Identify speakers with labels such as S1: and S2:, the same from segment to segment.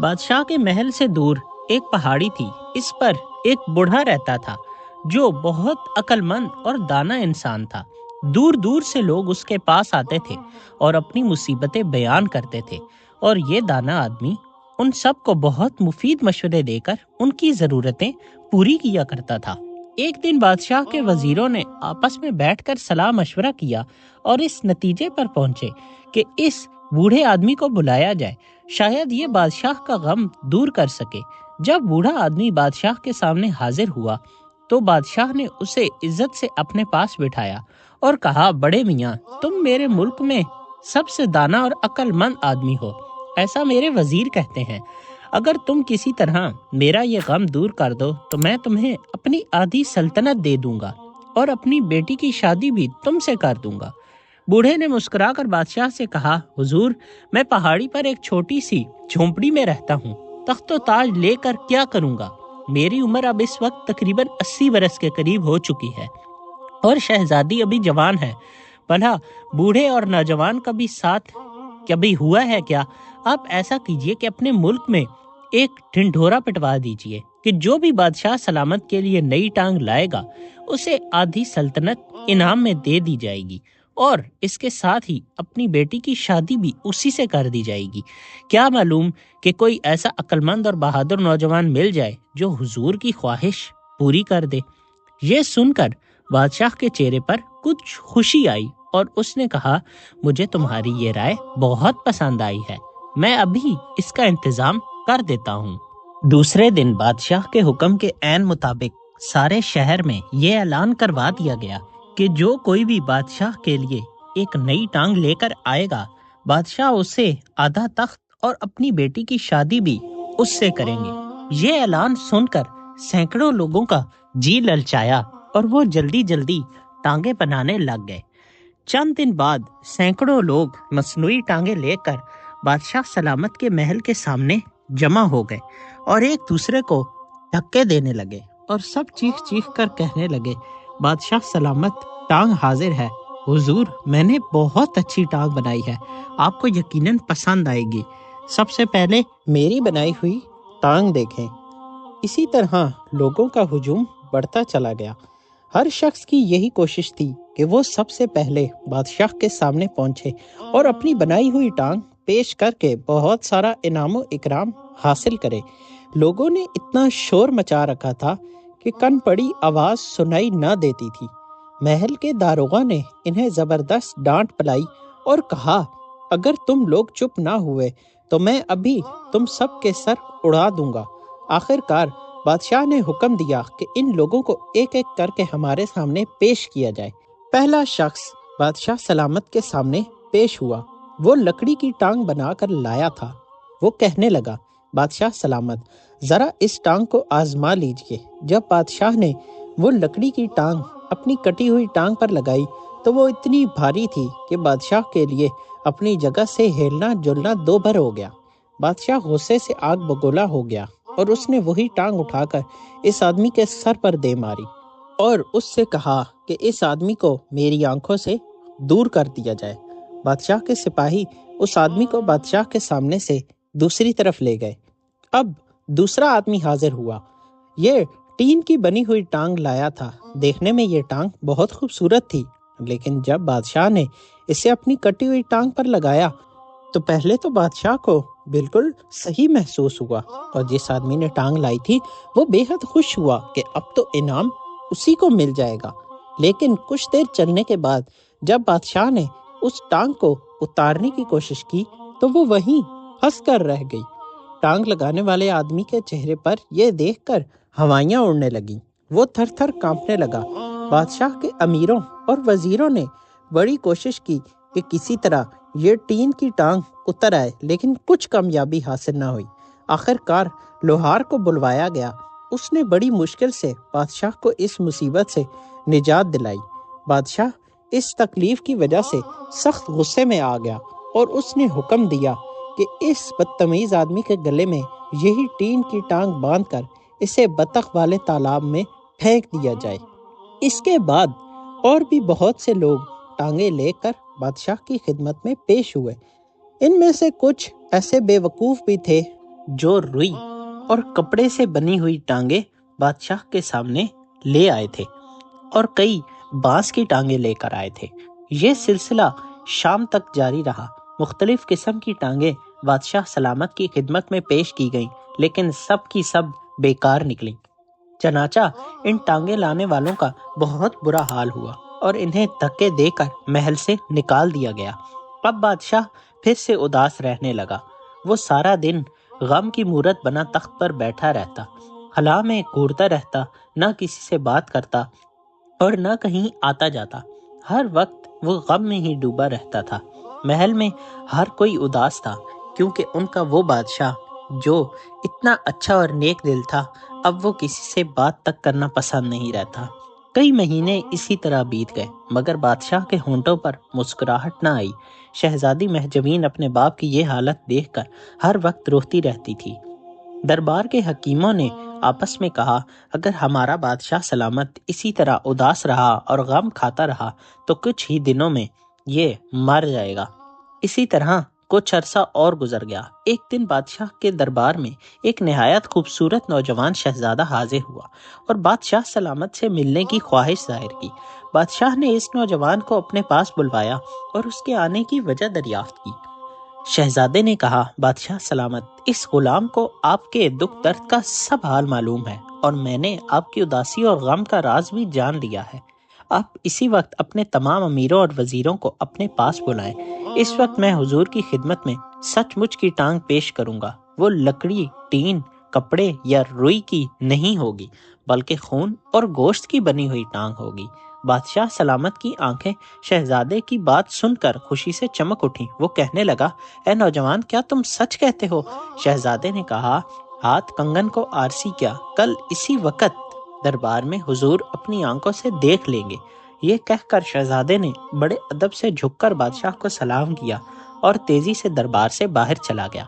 S1: بادشاہ کے محل سے دور ایک پہاڑی تھی. اس پر ایک بوڑھا رہتا تھا جو بہت عقل مند اور دانا انسان تھا. دور دور سے لوگ اس کے پاس آتے تھے اور اپنی مصیبتیں بیان کرتے تھے، اور یہ دانا آدمی ان سب کو بہت مفید مشورے دے کر ان کی ضرورتیں پوری کیا کرتا تھا. ایک دن بادشاہ کے وزیروں نے آپس میں بیٹھ کر صلاح مشورہ کیا اور اس نتیجے پر پہنچے کہ اس بوڑھے آدمی کو بلایا جائے، شاید یہ بادشاہ کا غم دور کر سکے. جب بوڑھا آدمی بادشاہ کے سامنے حاضر ہوا تو بادشاہ نے اسے عزت سے اپنے پاس بٹھایا اور کہا، بڑے میاں، تم میرے ملک میں سب سے دانا اور عقل مند آدمی ہو، ایسا میرے وزیر کہتے ہیں. اگر تم کسی طرح میرا یہ غم دور کر دو تو میں تمہیں اپنی آدھی سلطنت دے دوں گا اور اپنی بیٹی کی شادی بھی تم سے کر دوں گا. بوڑھے نے مسکرا کر بادشاہ سے کہا، حضور، میں پہاڑی پر ایک چھوٹی سی جھونپڑی میں رہتا ہوں، تخت و تاج لے کر کیا کروں گا؟ میری عمر اب اس وقت تقریباً 80 برس کے قریب ہو چکی ہے اور شہزادی ابھی جوان ہے. بھلا بوڑھے اور نوجوان کا بھی ساتھ کبھی ہوا ہے کیا؟ آپ ایسا کیجئے کہ اپنے ملک میں ایک ڈھنڈورا پٹوا دیجئے کہ جو بھی بادشاہ سلامت کے لیے نئی ٹانگ لائے گا اسے آدھی سلطنت انعام میں دے دی جائے گی، اور اس کے ساتھ ہی اپنی بیٹی کی شادی بھی اسی سے کر دی جائے گی. کیا معلوم کہ کوئی ایسا عقلمند اور بہادر نوجوان مل جائے جو حضور کی خواہش پوری کر دے. یہ سن کر بادشاہ کے چہرے پر کچھ خوشی آئی اور اس نے کہا، مجھے تمہاری یہ رائے بہت پسند آئی ہے، میں ابھی اس کا انتظام کر دیتا ہوں. دوسرے دن بادشاہ کے حکم کے عین مطابق سارے شہر میں یہ اعلان کروا دیا گیا کہ جو کوئی بھی بادشاہ کے لیے ایک نئی ٹانگ لے کر آئے گا، بادشاہ اسے آدھا تخت اور اپنی بیٹی کی شادی بھی اس سے کریں گے. یہ اعلان سن کر سینکڑوں لوگوں کا جی للچایا اور وہ جلدی جلدی ٹانگیں بنانے لگ گئے. چند دن بعد سینکڑوں لوگ مصنوعی ٹانگیں لے کر بادشاہ سلامت کے محل کے سامنے جمع ہو گئے اور ایک دوسرے کو دھکے دینے لگے اور سب چیخ چیخ کر کہنے لگے، بادشاہ سلامت، ٹانگ حاضر ہے. حضور، میں نے بہت اچھی ٹانگ بنائی ہے، آپ کو یقیناً پسند آئے گی. سب سے پہلے میری بنائی ہوئی ٹانگ دیکھیں. اسی طرح لوگوں کا ہجوم بڑھتا چلا گیا. ہر شخص کی یہی کوشش تھی کہ وہ سب سے پہلے بادشاہ کے سامنے پہنچے اور اپنی بنائی ہوئی ٹانگ پیش کر کے بہت سارا انعام و اکرام حاصل کرے. لوگوں نے اتنا شور مچا رکھا تھا کہ کن پڑی آواز سنائی نہ دیتی تھی. محل کے داروغہ نے انہیں زبردست ڈانٹ پلائی اور کہا، اگر تم لوگ چپ نہ ہوئے تو میں ابھی تم سب کے سر اڑا دوں گا. آخر کار بادشاہ نے حکم دیا کہ ان لوگوں کو ایک ایک کر کے ہمارے سامنے پیش کیا جائے. پہلا شخص بادشاہ سلامت کے سامنے پیش ہوا. وہ لکڑی کی ٹانگ بنا کر لایا تھا. وہ کہنے لگا، بادشاہ سلامت، ذرا اس ٹانگ کو آزما لیجئے. جب بادشاہ نے وہ لکڑی کی ٹانگ اپنی کٹی ہوئی ٹانگ پر لگائی تو وہ اتنی بھاری تھی کہ بادشاہ کے لیے اپنی جگہ سے ہلنا جلنا دو بھر ہو گیا. بادشاہ غصے سے آگ بگولا ہو گیا اور اس نے وہی ٹانگ اٹھا کر اس آدمی کے سر پر دے ماری اور اس سے کہا کہ اس آدمی کو میری آنکھوں سے دور کر دیا جائے. بادشاہ کے سپاہی اس آدمی کو بادشاہ کے سامنے سے دوسری طرف لے گئے. اب دوسرا آدمی حاضر ہوا. یہ ٹین کی بنی ہوئی ٹانگ لایا تھا. دیکھنے میں یہ ٹانگ بہت خوبصورت تھی، لیکن جب بادشاہ نے اسے اپنی کٹی ہوئی ٹانگ پر لگایا تو پہلے تو بادشاہ کو بالکل صحیح محسوس ہوا اور جس آدمی نے ٹانگ لائی تھی وہ بے حد خوش ہوا کہ اب تو انعام اسی کو مل جائے گا. لیکن کچھ دیر چلنے کے بعد جب بادشاہ نے اس ٹانگ کو اتارنے کی کوشش کی تو وہ وہیں پھنس کر رہ گئی. ٹانگ لگانے والے آدمی کے چہرے پر یہ دیکھ کر ہوائیاں اڑنے لگیں. وہ تھر تھر کانپنے لگا. بادشاہ کے امیروں اور وزیروں نے بڑی کوشش کی کہ کسی طرح یہ ٹین کی ٹانگ اتر آئے، لیکن کچھ کامیابی حاصل نہ ہوئی. آخر کار لوہار کو بلوایا گیا. اس نے بڑی مشکل سے بادشاہ کو اس مصیبت سے نجات دلائی. بادشاہ اس تکلیف کی وجہ سے سخت غصے میں آ گیا اور اس نے حکم دیا کہ اس بدتمیز آدمی کے گلے میں یہی ٹین کی ٹانگ باندھ کر اسے بطخ والے تالاب میں پھینک دیا جائے. اس کے بعد اور بھی بہت سے لوگ ٹانگیں لے کر بادشاہ کی خدمت میں پیش ہوئے. ان میں سے کچھ ایسے بے وقوف بھی تھے جو روئی اور کپڑے سے بنی ہوئی ٹانگیں بادشاہ کے سامنے لے آئے تھے اور کئی بانس کی ٹانگیں لے کر آئے تھے۔ یہ سلسلہ شام تک جاری رہا۔ مختلف قسم کی ٹانگیں بادشاہ سلامت کی خدمت میں پیش کی گئیں، لیکن سب کی سب بیکار نکلیں۔ چنانچہ ان ٹانگیں لانے والوں کا بہت برا حال ہوا اور انہیں دھکے دے کر محل سے نکال دیا گیا۔ اب بادشاہ پھر سے اداس رہنے لگا۔ وہ سارا دن غم کی مورت بنا تخت پر بیٹھا رہتا، خلا میں گھورتا رہتا، نہ کسی سے بات کرتا اور نہ کہیں آتا جاتا۔ ہر وقت وہ غم میں ہی ڈوبا رہتا تھا۔ محل میں ہر کوئی اداس تھا، کیونکہ ان کا وہ بادشاہ جو اتنا اچھا اور نیک دل تھا، اب وہ کسی سے بات تک کرنا پسند نہیں رہتا۔ کئی مہینے اسی طرح بیت گئے، مگر بادشاہ کے ہونٹوں پر مسکراہٹ نہ آئی۔ شہزادی مہجوین اپنے باپ کی یہ حالت دیکھ کر ہر وقت روتی رہتی تھی۔ دربار کے حکیموں نے آپس میں کہا، اگر ہمارا بادشاہ سلامت اسی طرح اداس رہا اور غم کھاتا رہا تو کچھ ہی دنوں میں یہ مر جائے گا۔ اسی طرح کچھ عرصہ اور گزر گیا۔ ایک دن بادشاہ کے دربار میں ایک نہایت خوبصورت نوجوان شہزادہ حاضر ہوا اور بادشاہ سلامت سے ملنے کی خواہش ظاہر کی۔ بادشاہ نے اس نوجوان کو اپنے پاس بلوایا اور اس کے آنے کی وجہ دریافت کی۔ شہزادے نے کہا، بادشاہ سلامت، اس غلام کو آپ کے دکھ درد کا سب حال معلوم ہے اور میں نے آپ کی اداسی اور غم کا راز بھی جان لیا ہے۔ آپ اسی وقت اپنے تمام امیروں اور وزیروں کو اپنے پاس بلائیں۔ اس وقت میں حضور کی خدمت میں سچ مچ کی ٹانگ پیش کروں گا۔ وہ لکڑی، ٹین، کپڑے یا روئی کی نہیں ہوگی، بلکہ خون اور گوشت کی بنی ہوئی ٹانگ ہوگی۔ بادشاہ سلامت کی آنکھیں شہزادے کی بات سن کر خوشی سے چمک اٹھیں۔ وہ کہنے لگا، اے نوجوان، کیا تم سچ کہتے ہو؟ شہزادے نے کہا، ہاتھ کنگن کو آرسی کیا، کل اسی وقت دربار میں حضور اپنی آنکھوں سے دیکھ لیں گے۔ یہ کہہ کر شہزادے نے بڑے ادب سے جھک کر بادشاہ کو سلام کیا اور تیزی سے دربار سے باہر چلا گیا۔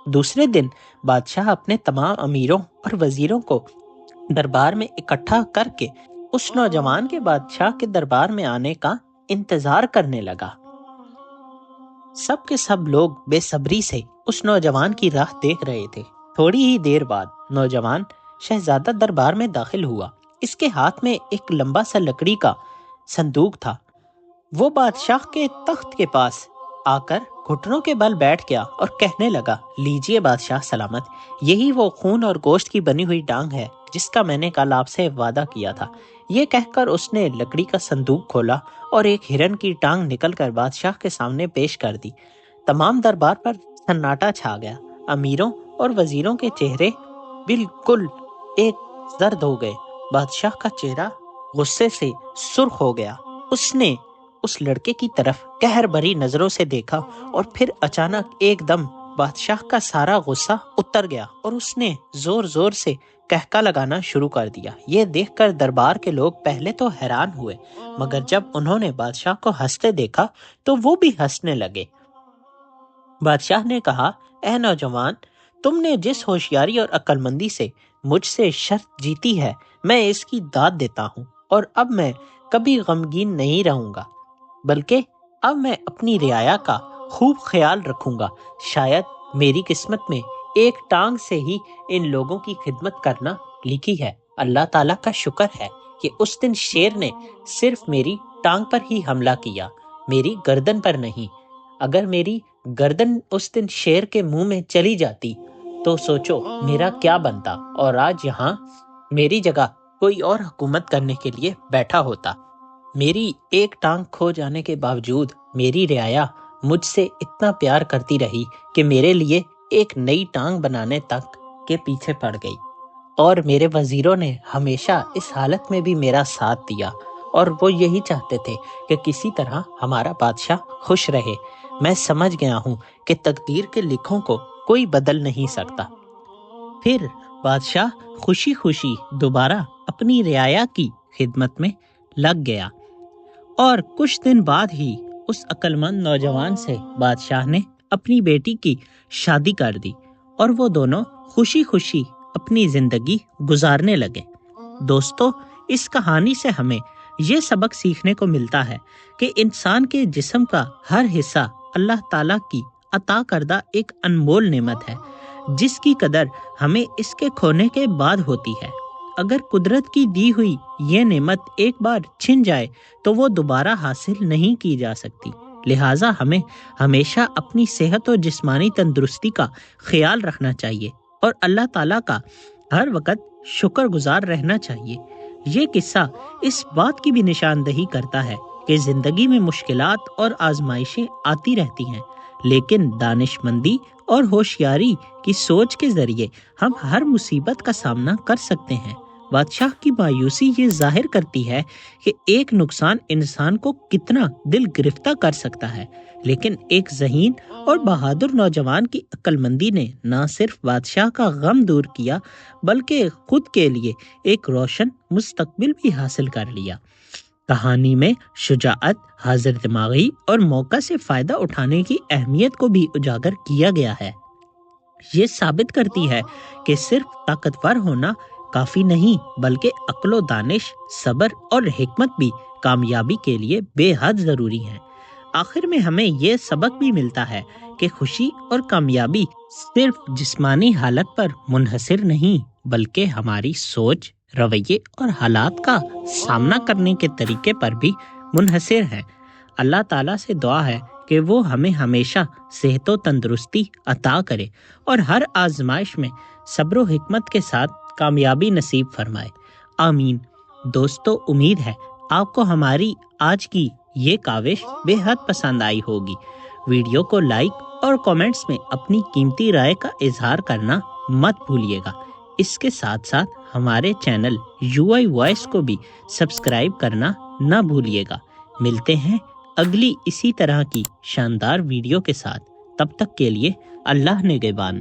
S1: دوسرے دن بادشاہ اپنے تمام امیروں اور وزیروں کو دربار میں اکٹھا کر کے اس نوجوان کے بادشاہ کے دربار میں آنے کا انتظار کرنے لگا۔ سب کے سب لوگ بے صبری سے اس نوجوان کی راہ دیکھ رہے تھے۔ تھوڑی ہی دیر بعد نوجوان شہزادہ دربار میں داخل ہوا۔ اس کے ہاتھ میں ایک لمبا سا لکڑی کا صندوق تھا۔ وہ بادشاہ کے تخت کے پاس آ کر گھٹنوں کے بل بیٹھ گیا اور کہنے لگا، لیجئے بادشاہ سلامت، یہی وہ خون اور گوشت کی بنی ہوئی ٹانگ ہے جس کا میں نے کل آپ سے وعدہ کیا تھا۔ یہ کہہ کر اس نے لکڑی کا صندوق کھولا اور ایک ہرن کی ٹانگ نکل کر بادشاہ کے سامنے پیش کر دی۔ تمام دربار پر سناٹا چھا گیا۔ امیروں اور وزیروں کے چہرے بالکل ایک زرد ہو گئے۔ بادشاہ کا چہرہ غصے سے سرخ ہو گیا۔ اس نے اس لڑکے کی طرف قہر بھری نظروں سے دیکھا اور پھر اچانک ایک دم بادشاہ کا سارا غصہ اتر گیا اور اس نے زور زور سے کہکا لگانا شروع کر دیا۔ یہ دیکھ کر دربار کے لوگ پہلے تو حیران ہوئے، مگر جب انہوں نے بادشاہ کو ہنستے دیکھا تو وہ بھی ہنسنے لگے۔ بادشاہ نے کہا، اے نوجوان، تم نے جس ہوشیاری اور عقل مندی سے مجھ سے شرط جیتی ہے، میں اس کی داد دیتا ہوں اور اب میں کبھی غمگین نہیں رہوں گا، بلکہ اب میں اپنی رعایا کا خوب خیال رکھوں گا۔ شاید میری قسمت میں ایک ٹانگ سے ہی ان لوگوں کی خدمت کرنا لکھی ہے۔ اللہ تعالیٰ کا شکر ہے کہ اس دن شیر نے صرف میری ٹانگ پر ہی حملہ کیا، میری گردن پر نہیں۔ اگر میری گردن اس دن شیر کے منہ میں چلی جاتی تو سوچو میرا کیا بنتا، اور آج یہاں میری جگہ کوئی اور حکومت کرنے کے لیے بیٹھا ہوتا۔ میری ایک ٹانگ کھو جانے کے باوجود میری رعایا مجھ سے اتنا پیار کرتی رہی کہ میرے لیے ایک نئی ٹانگ بنانے تک کے پیچھے پڑ گئی، اور میرے وزیروں نے ہمیشہ اس حالت میں بھی میرا ساتھ دیا، اور وہ یہی چاہتے تھے کہ کسی طرح ہمارا بادشاہ خوش رہے۔ میں سمجھ گیا ہوں کہ تقدیر کے لکھوں کو کوئی بدل نہیں سکتا۔ پھر بادشاہ خوشی خوشی دوبارہ اپنی رعایا کی خدمت میں لگ گیا، اور کچھ دن بعد ہی اس عقل مند نوجوان سے بادشاہ نے اپنی بیٹی کی شادی کر دی، اور وہ دونوں خوشی خوشی اپنی زندگی گزارنے لگے۔ دوستو، اس کہانی سے ہمیں یہ سبق سیکھنے کو ملتا ہے کہ انسان کے جسم کا ہر حصہ اللہ تعالیٰ کی عطا کردہ ایک انمول نعمت ہے۔ جس کی قدر ہمیں اس کے کھونے کے بعد ہوتی ہے۔ اگر قدرت کی دی ہوئی یہ نعمت ایک بار چھن جائے تو وہ دوبارہ حاصل نہیں کی جا سکتی، لہٰذا ہمیں ہمیشہ اپنی صحت و جسمانی تندرستی کا خیال رکھنا چاہیے اور اللہ تعالیٰ کا ہر وقت شکر گزار رہنا چاہیے۔ یہ قصہ اس بات کی بھی نشاندہی کرتا ہے کہ زندگی میں مشکلات اور آزمائشیں آتی رہتی ہیں، لیکن دانش مندی اور ہوشیاری کی سوچ کے ذریعے ہم ہر مصیبت کا سامنا کر سکتے ہیں۔ بادشاہ کی مایوسی یہ ظاہر کرتی ہے کہ ایک نقصان انسان کو کتنا دل گرفتہ کر سکتا ہے، لیکن ایک ذہین اور بہادر نوجوان کی عقل مندی نے نہ صرف بادشاہ کا غم دور کیا بلکہ خود کے لیے ایک روشن مستقبل بھی حاصل کر لیا۔ کہانی میں شجاعت، حاضر دماغی اور موقع سے فائدہ اٹھانے کی اہمیت کو بھی اجاگر کیا گیا ہے۔ یہ ثابت کرتی ہے کہ صرف طاقتور ہونا کافی نہیں، بلکہ عقل و دانش، صبر اور حکمت بھی کامیابی کے لیے بے حد ضروری ہیں۔ آخر میں ہمیں یہ سبق بھی ملتا ہے کہ خوشی اور کامیابی صرف جسمانی حالت پر منحصر نہیں، بلکہ ہماری سوچ، رویے اور حالات کا سامنا کرنے کے طریقے پر بھی منحصر ہے۔ اللہ تعالیٰ سے دعا ہے کہ وہ ہمیں ہمیشہ صحت و تندرستی عطا کرے اور ہر آزمائش میں صبر و حکمت کے ساتھ کامیابی نصیب فرمائے۔ آمین۔ دوستو، امید ہے آپ کو ہماری آج کی یہ کاوش بے حد پسند آئی ہوگی۔ ویڈیو کو لائک اور کامنٹس میں اپنی قیمتی رائے کا اظہار کرنا مت بھولیے گا۔ اس کے ساتھ ساتھ ہمارے چینل UI وائس کو بھی سبسکرائب کرنا نہ بھولیے گا۔ ملتے ہیں اگلی اسی طرح کی شاندار ویڈیو کے ساتھ، تب تک کے لیے اللہ نگہبان۔